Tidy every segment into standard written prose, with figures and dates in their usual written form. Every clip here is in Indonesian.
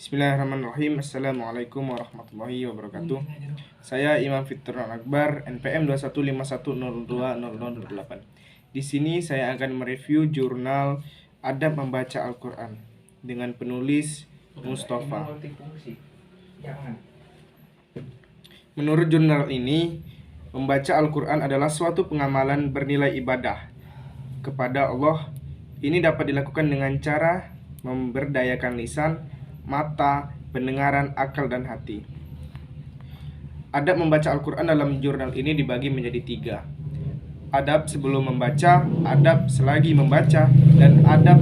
Bismillahirrahmanirrahim. Assalamualaikum warahmatullahi wabarakatuh. Saya Imam Fitrul Akbar, NPM 2151020008. Di sini saya akan mereview jurnal Adab Membaca Al-Quran dengan penulis Mustafa. Menurut jurnal ini, membaca Al-Quran adalah suatu pengamalan bernilai ibadah kepada Allah. Ini dapat dilakukan dengan cara memberdayakan lisan, mata, pendengaran, akal, dan hati. Adab membaca Al-Quran dalam jurnal ini dibagi menjadi 3. Adab sebelum membaca, adab selagi membaca, dan adab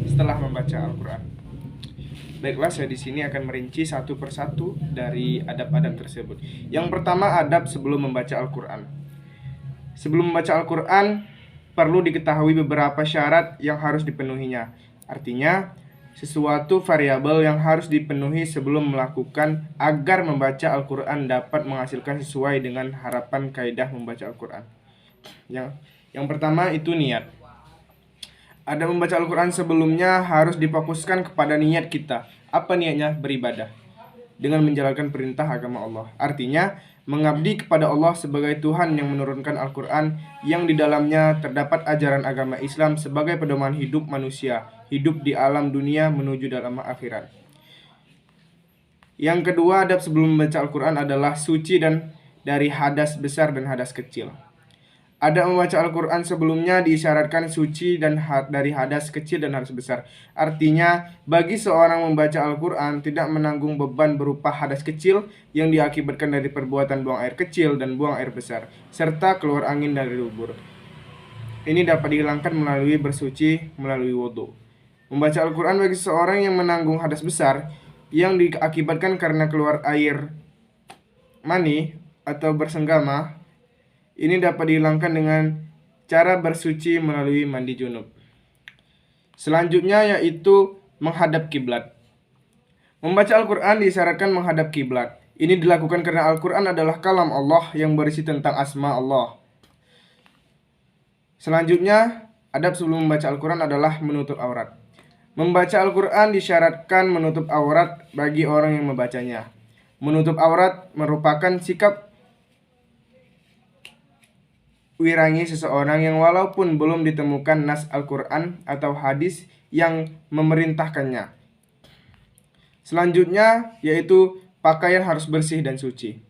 setelah membaca Al-Quran. Baiklah, saya di sini akan merinci satu persatu dari adab-adab tersebut. Yang pertama, adab sebelum membaca Al-Quran. Sebelum membaca Al-Quran, perlu diketahui beberapa syarat yang harus dipenuhinya. Artinya, sesuatu variabel yang harus dipenuhi sebelum melakukan agar membaca Al-Quran dapat menghasilkan sesuai dengan harapan kaidah membaca Al-Quran. Yang pertama itu niat. Ada membaca Al-Quran sebelumnya harus difokuskan kepada niat kita. Apa niatnya? Beribadah dengan menjalankan perintah agama Allah. Artinya, mengabdi kepada Allah sebagai Tuhan yang menurunkan Al-Quran yang di dalamnya terdapat ajaran agama Islam sebagai pedoman hidup manusia, hidup di alam dunia menuju dalam akhirat. Yang kedua, adab sebelum membaca Al-Quran adalah suci dan dari hadas besar dan hadas kecil. Adab membaca Al-Quran sebelumnya diisyaratkan suci dan dari hadas kecil dan hadas besar. Artinya, bagi seorang membaca Al-Quran tidak menanggung beban berupa hadas kecil yang diakibatkan dari perbuatan buang air kecil dan buang air besar, serta keluar angin dari dubur. Ini dapat dihilangkan melalui bersuci melalui wudhu. Membaca Al-Quran bagi seorang yang menanggung hadas besar yang diakibatkan karena keluar air mani atau bersenggama, ini dapat dihilangkan dengan cara bersuci melalui mandi junub. Selanjutnya yaitu menghadap kiblat. Membaca Al-Quran disyaratkan menghadap kiblat. Ini dilakukan karena Al-Quran adalah kalam Allah yang berisi tentang asma Allah. Selanjutnya, adab sebelum membaca Al-Quran adalah menutup aurat. Membaca Al-Quran disyaratkan menutup aurat bagi orang yang membacanya. Menutup aurat merupakan sikap wirangi seseorang yang walaupun belum ditemukan nas Al-Quran atau hadis yang memerintahkannya. Selanjutnya yaitu pakaian harus bersih dan suci.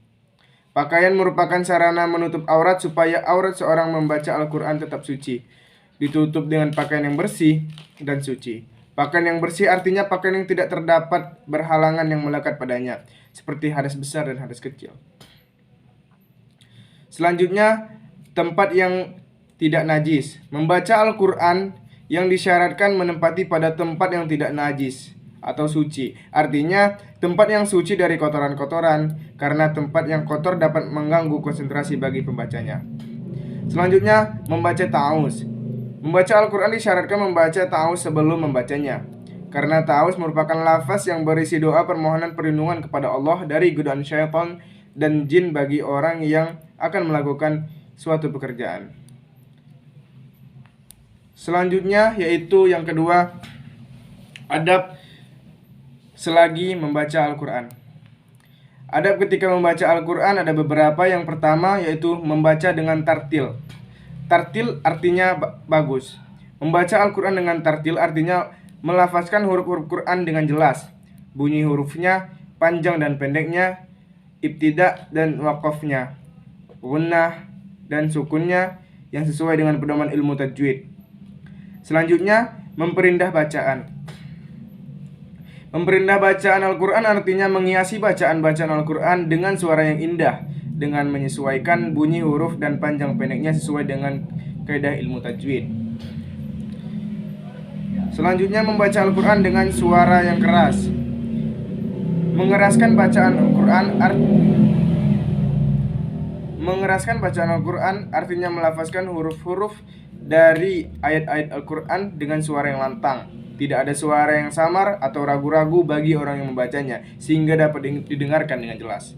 Pakaian merupakan sarana menutup aurat supaya aurat seorang membaca Al-Quran tetap suci. Ditutup dengan pakaian yang bersih dan suci. Pakaian yang bersih artinya pakaian yang tidak terdapat berhalangan yang melekat padanya, seperti hadas besar dan hadas kecil. Selanjutnya, tempat yang tidak najis. Membaca Al-Quran yang disyaratkan menempati pada tempat yang tidak najis atau suci. Artinya tempat yang suci dari kotoran-kotoran, karena tempat yang kotor dapat mengganggu konsentrasi bagi pembacanya. Selanjutnya, membaca ta'awuz. Membaca Al-Quran disyaratkan membaca ta'awuz sebelum membacanya, karena ta'awuz merupakan lafaz yang berisi doa permohonan perlindungan kepada Allah dari godaan syaitan dan jin bagi orang yang akan melakukan suatu pekerjaan. Selanjutnya yaitu yang kedua, adab selagi membaca Al-Quran. Adab ketika membaca Al-Quran ada beberapa. Yang pertama yaitu membaca dengan tartil. Tartil artinya bagus. Membaca Al-Quran dengan tartil artinya melafazkan huruf-huruf Quran dengan jelas, bunyi hurufnya, panjang dan pendeknya, ibtida dan waqafnya, gunnah dan sukunnya yang sesuai dengan pedoman ilmu tajwid. Selanjutnya, memperindah bacaan. Memperindah bacaan Al-Quran artinya menghiasi bacaan-bacaan Al-Quran dengan suara yang indah, dengan menyesuaikan bunyi huruf dan panjang pendeknya sesuai dengan kaidah ilmu tajwid. Selanjutnya, membaca Al-Quran dengan suara yang keras. Mengeraskan bacaan Al-Quran artinya melafazkan huruf-huruf dari ayat-ayat Al-Quran dengan suara yang lantang. Tidak ada suara yang samar atau ragu-ragu bagi orang yang membacanya, sehingga dapat didengarkan dengan jelas.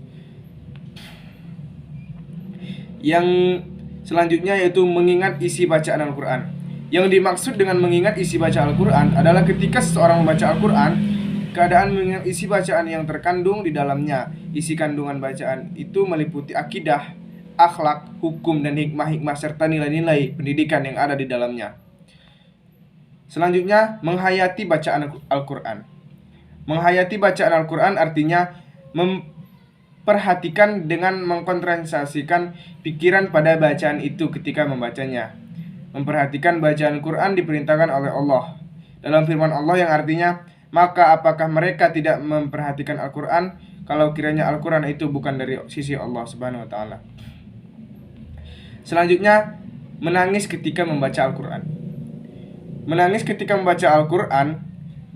Yang selanjutnya yaitu mengingat isi bacaan Al-Quran. Yang dimaksud dengan mengingat isi bacaan Al-Quran adalah ketika seseorang membaca Al-Quran, keadaan mengingat isi bacaan yang terkandung di dalamnya. Isi kandungan bacaan itu meliputi akidah, akhlak, hukum, dan hikmah-hikmah serta nilai-nilai pendidikan yang ada di dalamnya. Selanjutnya, menghayati bacaan Al-Quran. Menghayati bacaan Al-Quran artinya memperhatikan dengan mengkonsentrasikan pikiran pada bacaan itu ketika membacanya. Memperhatikan bacaan Al-Quran diperintahkan oleh Allah dalam firman Allah yang artinya, maka apakah mereka tidak memperhatikan Al-Quran kalau kiranya Al-Quran itu bukan dari sisi Allah Subhanahu wa Ta'ala. Selanjutnya, menangis ketika membaca Al-Quran. Menangis ketika membaca Al-Quran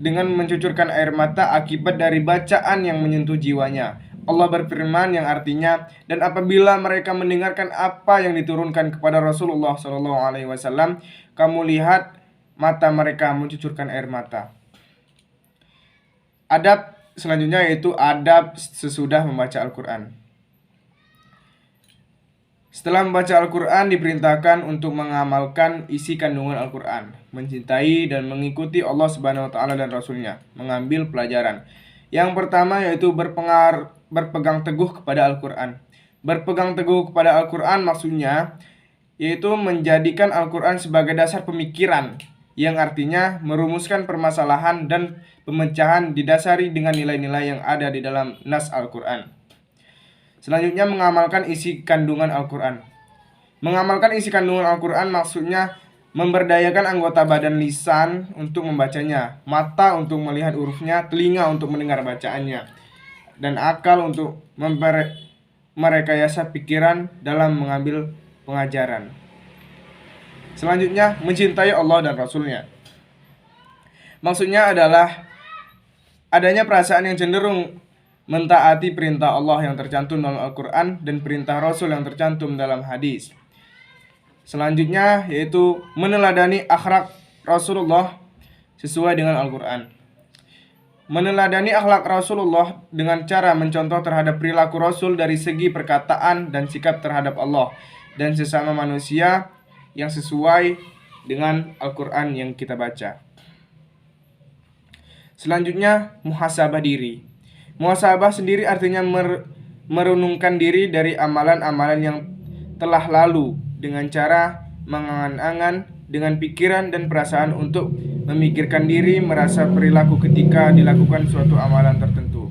dengan mencucurkan air mata akibat dari bacaan yang menyentuh jiwanya. Allah berfirman yang artinya, dan apabila mereka mendengarkan apa yang diturunkan kepada Rasulullah SAW, kamu lihat mata mereka mencucurkan air mata. Adab selanjutnya yaitu adab sesudah membaca Al-Quran. Setelah membaca Al-Quran diperintahkan untuk mengamalkan isi kandungan Al-Quran, mencintai dan mengikuti Allah Subhanahu wa Ta'ala dan Rasulnya, mengambil pelajaran. Yang pertama yaitu berpegang teguh kepada Al-Quran. Berpegang teguh kepada Al-Quran maksudnya yaitu menjadikan Al-Quran sebagai dasar pemikiran, yang artinya merumuskan permasalahan dan pemecahan didasari dengan nilai-nilai yang ada di dalam nas Al-Quran. Selanjutnya, mengamalkan isi kandungan Al-Quran. Mengamalkan isi kandungan Al-Quran maksudnya memberdayakan anggota badan lisan untuk membacanya, mata untuk melihat hurufnya, telinga untuk mendengar bacaannya, dan akal untuk merekayasa pikiran dalam mengambil pengajaran. Selanjutnya, mencintai Allah dan Rasulnya. Maksudnya adalah adanya perasaan yang cenderung mentaati perintah Allah yang tercantum dalam Al-Quran dan perintah Rasul yang tercantum dalam hadis. Selanjutnya yaitu meneladani akhlak Rasulullah sesuai dengan Al-Quran. Meneladani akhlak Rasulullah dengan cara mencontoh terhadap perilaku Rasul dari segi perkataan dan sikap terhadap Allah dan sesama manusia yang sesuai dengan Al-Quran yang kita baca. Selanjutnya, muhasabah diri. Muhasabah sendiri artinya merenungkan diri dari amalan-amalan yang telah lalu dengan cara mengangan-angan dengan pikiran dan perasaan untuk memikirkan diri, merasa perilaku ketika dilakukan suatu amalan tertentu.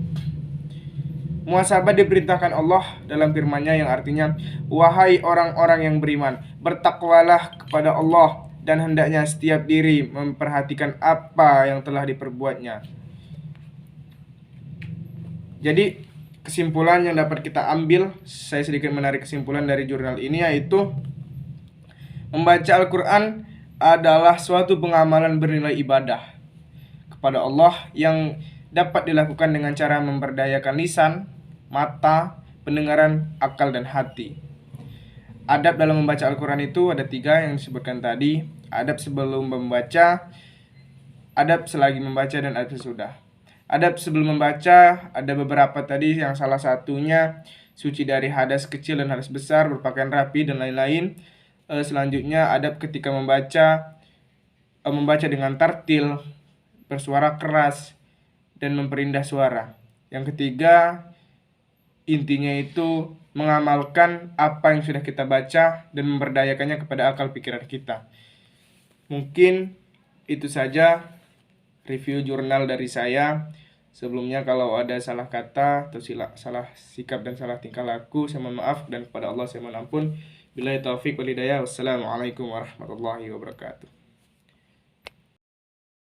Muhasabah diperintahkan Allah dalam firman-Nya yang artinya, wahai orang-orang yang beriman, bertakwalah kepada Allah dan hendaknya setiap diri memperhatikan apa yang telah diperbuatnya. Jadi kesimpulan yang dapat kita ambil, saya sedikit menarik kesimpulan dari jurnal ini, yaitu membaca Al-Quran adalah suatu pengamalan bernilai ibadah kepada Allah yang dapat dilakukan dengan cara memberdayakan lisan, mata, pendengaran, akal, dan hati. Adab dalam membaca Al-Quran itu ada 3 yang disebutkan tadi. Adab sebelum membaca, adab selagi membaca, dan adab sesudah. Adab sebelum membaca ada beberapa tadi, yang salah satunya suci dari hadas kecil dan hadas besar, berpakaian rapi, dan lain-lain. Selanjutnya adab ketika membaca dengan tartil, bersuara keras, dan memperindah suara. Yang ketiga, intinya itu mengamalkan apa yang sudah kita baca dan memberdayakannya kepada akal pikiran kita. Mungkin itu saja review jurnal dari saya. Sebelumnya kalau ada salah kata atau salah sikap dan salah tingkah laku, saya mohon maaf, dan kepada Allah saya mohon ampun. Billahi taufiq wal hidayah. Wassalamualaikum warahmatullahi wabarakatuh.